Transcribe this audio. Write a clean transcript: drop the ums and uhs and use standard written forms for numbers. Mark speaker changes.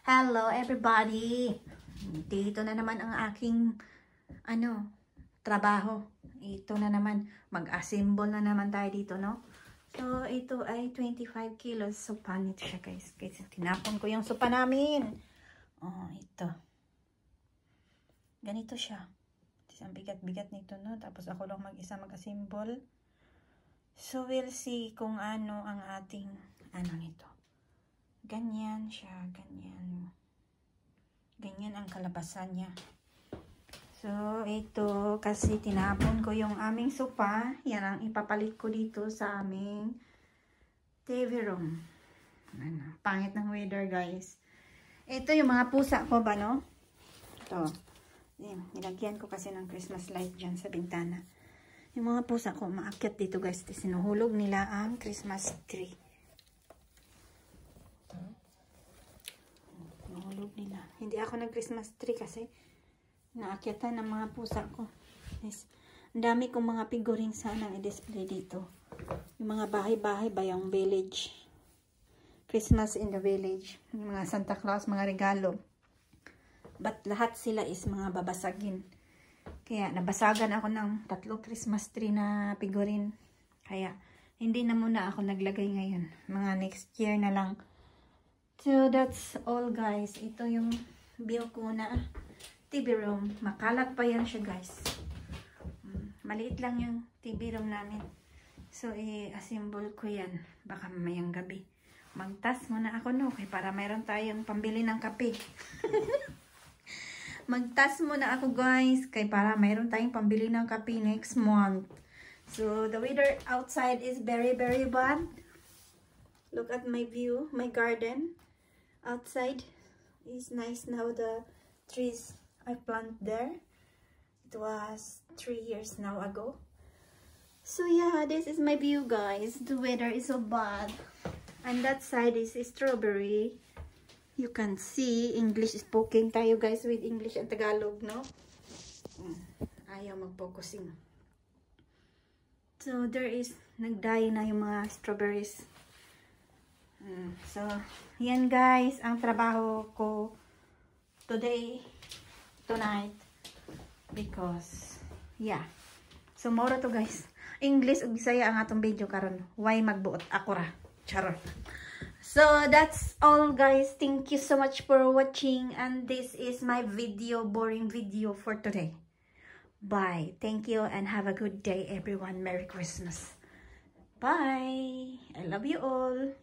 Speaker 1: Hello everybody! Dito na naman ang aking trabaho. Ito na naman, mag-assemble na naman tayo dito, no? So, ito ay 25 kilos. So, panit siya, guys. Kasi tinapon ko yung sopa namin. Oh, ito. Ganito siya. Ang bigat-bigat nito, no? Tapos ako lang mag-isa mag-assemble. So, we'll see kung ano ang ating, nito. Ganyan siya, ganyan. Ganyan ang kalabasan niya. So, ito, kasi tinapon ko yung aming sopa. Yan ang ipapalit ko dito sa aming TV room. Pangit ng weather, guys. Ito yung mga pusa ko ba, no? Ito. Nilagyan ko kasi ng Christmas light dyan sa bintana. Yung mga pusa ko, maakyat dito, guys. Sinuhulog nila ang Christmas tree. Sinuhulog nila. Hindi ako nag-Christmas tree kasi naakyatan ng mga pusa ko. Yes. Ang dami kong mga figurine sanang i-display dito. Yung mga bahay-bahay ba, yung village. Christmas in the village. Yung mga Santa Claus, mga regalo. But lahat sila is mga babasagin. Kaya nabasagan ako ng 3 Christmas tree na figurine. Kaya hindi na muna ako naglagay ngayon. Mga next year na lang. So that's all, guys. Ito yung view ko na TV room. Makalat pa yan siya, guys. Maliit lang yung TV room namin. So i-assemble ko yan. Baka mamayang gabi. Magtas muna ako, no? Para mayroon tayong pambili ng kape. Magtas muna ako, guys. Para mayroon tayong pambili ng kape next month. So the weather outside is very, very bad. Look at my view, my garden. Outside is nice now. The trees I planted there. It was 3 years now ago. So yeah, this is my view, guys. The weather is so bad. And that side is strawberry. You can see English speaking tayo, guys, with English and Tagalog, no? Ayaw mag-focusing. So there is nagdayo na yung mga strawberries. So yan, guys, ang trabaho ko today, tonight, because yeah, so moro to, guys. English ug Bisaya ang atong video karon. Why magbuot ako ra? Charot. So that's all, guys. Thank you so much for watching, and this is my video, boring video for today. Bye. Thank you and have a good day, everyone. Merry Christmas. Bye. I love you all.